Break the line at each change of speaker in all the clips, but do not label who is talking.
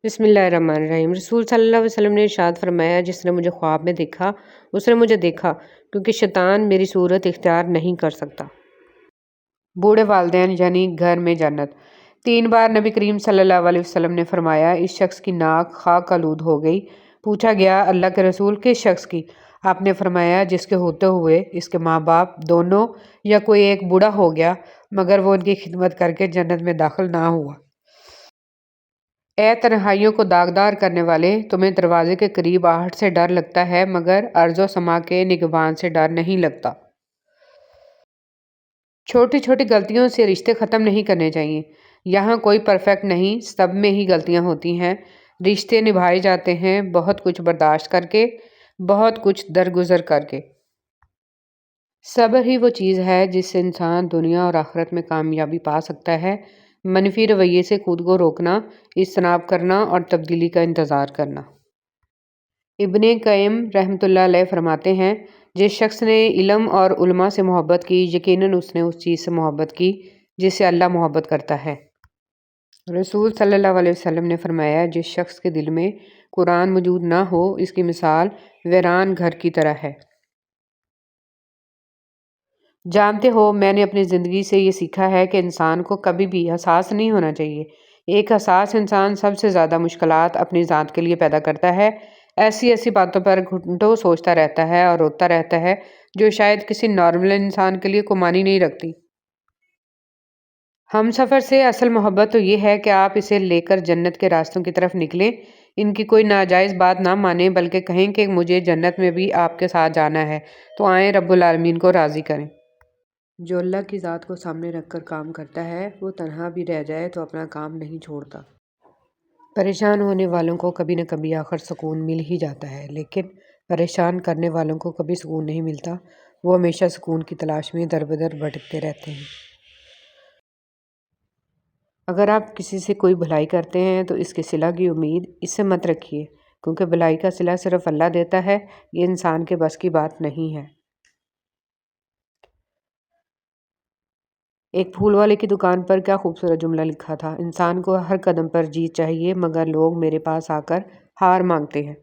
بسم اللہ الرحمن الرحیم۔ رسول صلی اللہ علیہ وسلم نے ارشاد فرمایا، جس نے مجھے خواب میں دیکھا اس نے مجھے دیکھا، کیونکہ شیطان میری صورت اختیار نہیں کر سکتا۔ بوڑھے والدین یعنی گھر میں جنت۔ 3 بار نبی کریم صلی اللہ علیہ وسلم نے فرمایا، اس شخص کی ناک خاک آلود ہو گئی۔ پوچھا گیا، اللہ کے رسول، کس شخص کی؟ آپ نے فرمایا، جس کے ہوتے ہوئے اس کے ماں باپ دونوں یا کوئی ایک بوڑھا ہو گیا مگر وہ ان کی خدمت کر کے جنت میں داخل نہ ہوا۔ اے تنہائیوں کو داغدار کرنے والے، تمہیں دروازے کے قریب آہٹ سے ڈر لگتا ہے مگر ارض و سما کے نگہبان سے ڈر نہیں لگتا۔ چھوٹی چھوٹی غلطیوں سے رشتے ختم نہیں کرنے چاہیے۔ یہاں کوئی پرفیکٹ نہیں، سب میں ہی غلطیاں ہوتی ہیں۔ رشتے نبھائے جاتے ہیں بہت کچھ برداشت کر کے، بہت کچھ درگزر کر کے۔ صبر ہی وہ چیز ہے جس سے انسان دنیا اور آخرت میں کامیابی پا سکتا ہے۔ منفی رویے سے خود کو روکنا، اجتناب کرنا اور تبدیلی کا انتظار کرنا۔ ابن قیم رحمۃ اللہ علیہ فرماتے ہیں، جس شخص نے علم اور علماء سے محبت کی، یقیناً اس نے اس چیز سے محبت کی جس سے اللہ محبت کرتا ہے۔ رسول صلی اللہ علیہ وسلم نے فرمایا، جس شخص کے دل میں قرآن موجود نہ ہو، اس کی مثال ویران گھر کی طرح ہے۔ جانتے ہو، میں نے اپنی زندگی سے یہ سیکھا ہے کہ انسان کو کبھی بھی حساس نہیں ہونا چاہیے۔ ایک حساس انسان سب سے زیادہ مشکلات اپنی ذات کے لیے پیدا کرتا ہے۔ ایسی باتوں پر گھنٹوں سوچتا رہتا ہے اور روتا رہتا ہے جو شاید کسی نارمل انسان کے لیے کوئی معنی نہیں رکھتی۔ ہم سفر سے اصل محبت تو یہ ہے کہ آپ اسے لے کر جنت کے راستوں کی طرف نکلیں، ان کی کوئی ناجائز بات نہ مانیں بلکہ کہیں کہ مجھے جنت میں بھی آپ کے ساتھ جانا ہے، تو آئیں رب العالمین کو راضی کریں۔ جو اللہ کی ذات کو سامنے رکھ کر کام کرتا ہے، وہ تنہا بھی رہ جائے تو اپنا کام نہیں چھوڑتا۔ پریشان ہونے والوں کو کبھی نہ کبھی آخر سکون مل ہی جاتا ہے، لیکن پریشان کرنے والوں کو کبھی سکون نہیں ملتا۔ وہ ہمیشہ سکون کی تلاش میں در بدر بھٹکتے رہتے ہیں۔ اگر آپ کسی سے کوئی بھلائی کرتے ہیں تو اس کے صلہ کی امید اس سے مت رکھیے، کیونکہ بھلائی کا صلہ صرف اللہ دیتا ہے، یہ انسان کے بس کی بات نہیں ہے۔ ایک پھول والے کی دکان پر کیا خوبصورت جملہ لکھا تھا، انسان کو ہر قدم پر جیت چاہیے مگر لوگ میرے پاس آ کر ہار مانگتے ہیں۔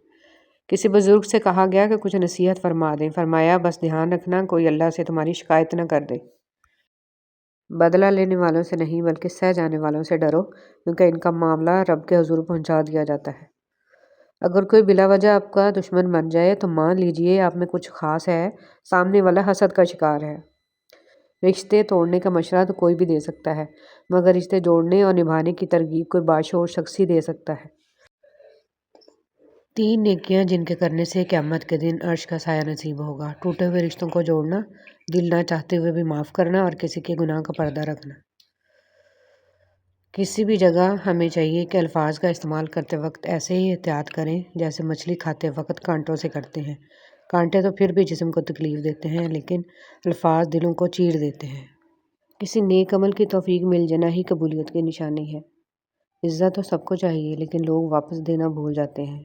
کسی بزرگ سے کہا گیا کہ کچھ نصیحت فرما دیں، فرمایا بس دھیان رکھنا کوئی اللہ سے تمہاری شکایت نہ کر دے۔ بدلہ لینے والوں سے نہیں بلکہ سہ جانے والوں سے ڈرو، کیونکہ ان کا معاملہ رب کے حضور پہنچا دیا جاتا ہے۔ اگر کوئی بلا وجہ آپ کا دشمن بن جائے تو مان لیجئے آپ میں کچھ خاص ہے، سامنے والا حسد کا شکار ہے۔ رشتے توڑنے کا مشورہ تو کوئی بھی دے سکتا ہے، مگر رشتے جوڑنے اور نبھانے کی ترغیب کوئی باشعور شخص ہی دے سکتا ہے۔ 3 نیکیاں جن کے کرنے سے قیامت کے دن عرش کا سایہ نصیب ہوگا: ٹوٹے ہوئے رشتوں کو جوڑنا، دل نہ چاہتے ہوئے بھی معاف کرنا اور کسی کے گناہ کا پردہ رکھنا۔ کسی بھی جگہ ہمیں چاہیے کہ الفاظ کا استعمال کرتے وقت ایسے ہی احتیاط کریں جیسے مچھلی کھاتے وقت کانٹوں سے کرتے ہیں۔ کانٹے تو پھر بھی جسم کو تکلیف دیتے ہیں، لیکن الفاظ دلوں کو چیر دیتے ہیں۔ کسی نیک عمل کی توفیق مل جانا ہی قبولیت کی نشانی ہے۔ عزت تو سب کو چاہیے، لیکن لوگ واپس دینا بھول جاتے ہیں۔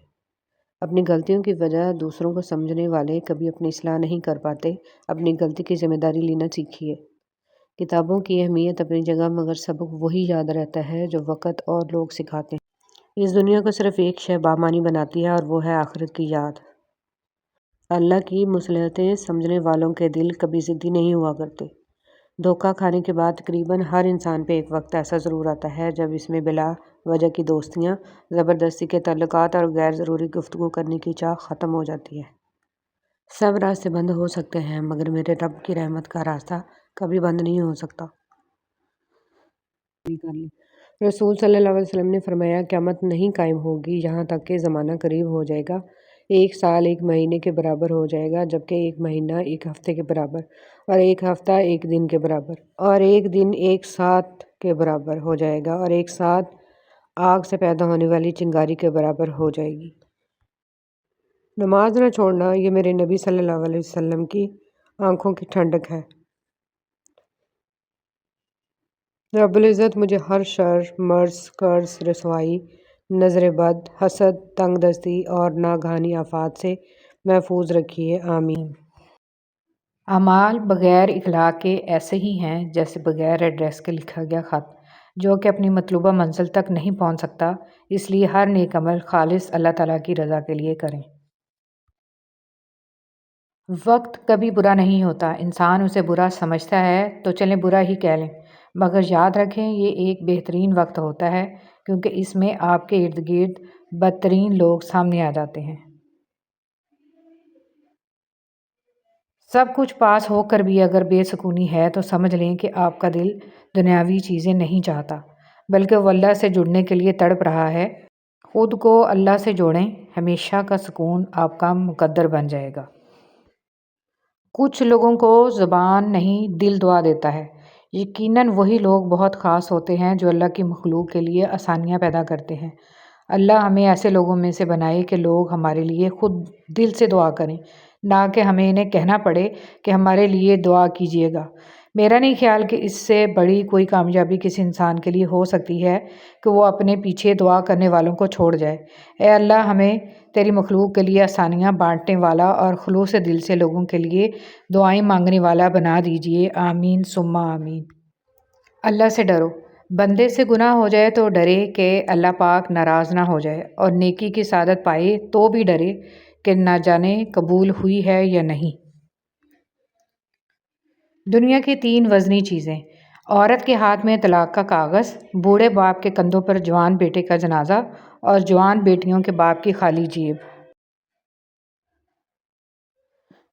اپنی غلطیوں کی وجہ دوسروں کو سمجھنے والے کبھی اپنی اصلاح نہیں کر پاتے۔ اپنی غلطی کی ذمہ داری لینا سیکھیے۔ کتابوں کی اہمیت اپنی جگہ، مگر سبق وہی یاد رہتا ہے جو وقت اور لوگ سکھاتے ہیں۔ اس دنیا کو صرف ایک شے بامعنی بناتی ہے اور وہ ہے آخرت کی یاد۔ اللہ کی مصلحتیں سمجھنے والوں کے دل کبھی ضدی نہیں ہوا کرتے۔ دھوکہ کھانے کے بعد تقریباً ہر انسان پہ ایک وقت ایسا ضرور آتا ہے جب اس میں بلا وجہ کی دوستیاں، زبردستی کے تعلقات اور غیر ضروری گفتگو کرنے کی چاہ ختم ہو جاتی ہے۔ سب راستے بند ہو سکتے ہیں مگر میرے رب کی رحمت کا راستہ کبھی بند نہیں ہو سکتا۔ رسول صلی اللہ علیہ وسلم نے فرمایا، قیامت نہیں قائم ہوگی یہاں تک کہ زمانہ قریب ہو جائے گا۔ 1 سال 1 مہینے کے برابر ہو جائے گا، جبکہ 1 مہینہ 1 ہفتے کے برابر، اور 1 ہفتہ 1 دن کے برابر، اور 1 دن 1 ساتھ کے برابر ہو جائے گا، اور 1 ساتھ آگ سے پیدا ہونے والی چنگاری کے برابر ہو جائے گی۔ نماز نہ چھوڑنا، یہ میرے نبی صلی اللہ علیہ وسلم کی آنکھوں کی ٹھنڈک ہے۔ رب العزت مجھے ہر شر، مرض، قرض، رسوائی، نظر بد، حسد، تنگ دستی اور ناگہانی آفات سے محفوظ رکھیے، آمین۔ اعمال بغیر اخلاق کے ایسے ہی ہیں جیسے بغیر ایڈریس کے لکھا گیا خط۔ جو کہ اپنی مطلوبہ منزل تک نہیں پہنچ سکتا، اس لیے ہر نیک عمل خالص اللہ تعالیٰ کی رضا کے لیے کریں۔ وقت کبھی برا نہیں ہوتا، انسان اسے برا سمجھتا ہے تو چلیں برا ہی کہہ لیں، مگر یاد رکھیں یہ ایک بہترین وقت ہوتا ہے، کیونکہ اس میں آپ کے ارد گرد بدترین لوگ سامنے آ جاتے ہیں۔ سب کچھ پاس ہو کر بھی اگر بے سکونی ہے تو سمجھ لیں کہ آپ کا دل دنیاوی چیزیں نہیں چاہتا، بلکہ وہ اللہ سے جڑنے کے لیے تڑپ رہا ہے۔ خود کو اللہ سے جوڑیں، ہمیشہ کا سکون آپ کا مقدر بن جائے گا۔ کچھ لوگوں کو زبان نہیں دل دعا دیتا ہے۔ یقیناً وہی لوگ بہت خاص ہوتے ہیں جو اللہ کی مخلوق کے لیے آسانیاں پیدا کرتے ہیں۔ اللہ ہمیں ایسے لوگوں میں سے بنائے کہ لوگ ہمارے لیے خود دل سے دعا کریں، نہ کہ ہمیں انہیں کہنا پڑے کہ ہمارے لیے دعا کیجیے گا۔ میرا نہیں خیال کہ اس سے بڑی کوئی کامیابی کسی انسان کے لیے ہو سکتی ہے کہ وہ اپنے پیچھے دعا کرنے والوں کو چھوڑ جائے۔ اے اللہ ہمیں تیری مخلوق کے لیے آسانیاں بانٹنے والا اور خلوص دل سے لوگوں کے لیے دعائیں مانگنے والا بنا دیجیے، آمین ثم آمین۔ اللہ سے ڈرو، بندے سے گناہ ہو جائے تو ڈرے کہ اللہ پاک ناراض نہ ہو جائے، اور نیکی کی سعادت پائے تو بھی ڈرے کہ نہ جانے قبول ہوئی ہے یا نہیں۔ دنیا کی 3 وزنی چیزیں: عورت کے ہاتھ میں طلاق کا کاغذ، بوڑھے باپ کے کندھوں پر جوان بیٹے کا جنازہ، اور جوان بیٹیوں کے باپ کی خالی جیب۔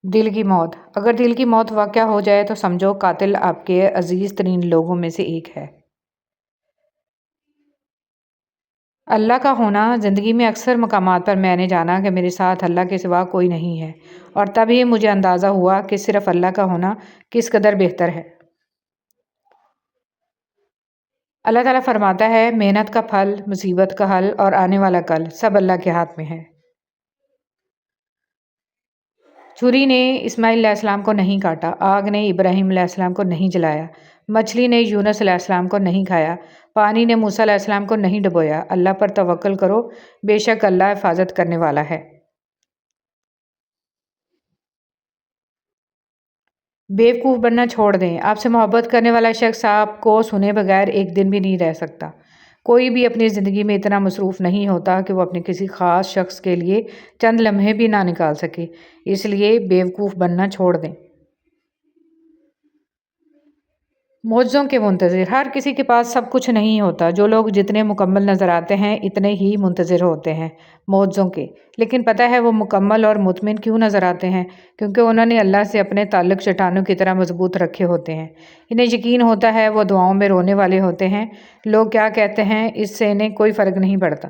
دل کی موت: اگر دل کی موت واقع ہو جائے تو سمجھو قاتل آپ کے عزیز ترین لوگوں میں سے ایک ہے۔ اللہ کا ہونا: زندگی میں اکثر مقامات پر میں نے جانا کہ میرے ساتھ اللہ کے سوا کوئی نہیں ہے، اور تب ہی مجھے اندازہ ہوا کہ صرف اللہ کا ہونا کس قدر بہتر ہے۔ اللہ تعالیٰ فرماتا ہے، محنت کا پھل، مصیبت کا حل اور آنے والا کل سب اللہ کے ہاتھ میں ہے۔ چھری نے اسماعیل علیہ السلام کو نہیں کاٹا، آگ نے ابراہیم علیہ السلام کو نہیں جلایا، مچھلی نے یونس علیہ السلام کو نہیں کھایا، پانی نے موسیٰ علیہ السلام کو نہیں ڈبویا۔ اللہ پر توکل کرو، بے شک اللہ حفاظت کرنے والا ہے۔ بیوقوف بننا چھوڑ دیں، آپ سے محبت کرنے والا شخص آپ کو سنے بغیر ایک دن بھی نہیں رہ سکتا۔ کوئی بھی اپنی زندگی میں اتنا مصروف نہیں ہوتا کہ وہ اپنے کسی خاص شخص کے لیے چند لمحے بھی نہ نکال سکے، اس لیے بیوقوف بننا چھوڑ دیں۔ معجزوں کے منتظر: ہر کسی کے پاس سب کچھ نہیں ہوتا۔ جو لوگ جتنے مکمل نظر آتے ہیں اتنے ہی منتظر ہوتے ہیں معجزوں کے، لیکن پتہ ہے وہ مکمل اور مطمئن کیوں نظر آتے ہیں؟ کیونکہ انہوں نے اللہ سے اپنے تعلق چٹانوں کی طرح مضبوط رکھے ہوتے ہیں۔ انہیں یقین ہوتا ہے وہ دعاؤں میں رونے والے ہوتے ہیں، لوگ کیا کہتے ہیں اس سے انہیں کوئی فرق نہیں پڑتا۔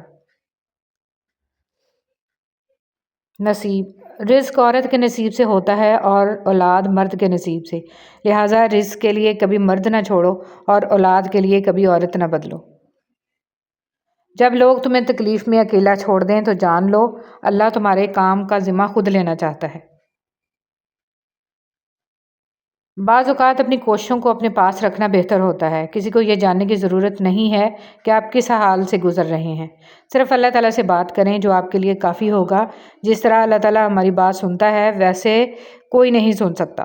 نصیب: رزق عورت کے نصیب سے ہوتا ہے اور اولاد مرد کے نصیب سے، لہٰذا رزق کے لیے کبھی مرد نہ چھوڑو اور اولاد کے لیے کبھی عورت نہ بدلو۔ جب لوگ تمہیں تکلیف میں اکیلا چھوڑ دیں تو جان لو اللہ تمہارے کام کا ذمہ خود لینا چاہتا ہے۔ بعض اوقات اپنی کوششوں کو اپنے پاس رکھنا بہتر ہوتا ہے، کسی کو یہ جاننے کی ضرورت نہیں ہے کہ آپ کس حال سے گزر رہے ہیں۔ صرف اللہ تعالیٰ سے بات کریں جو آپ کے لیے کافی ہوگا۔ جس طرح اللہ تعالیٰ ہماری بات سنتا ہے ویسے کوئی نہیں سن سکتا۔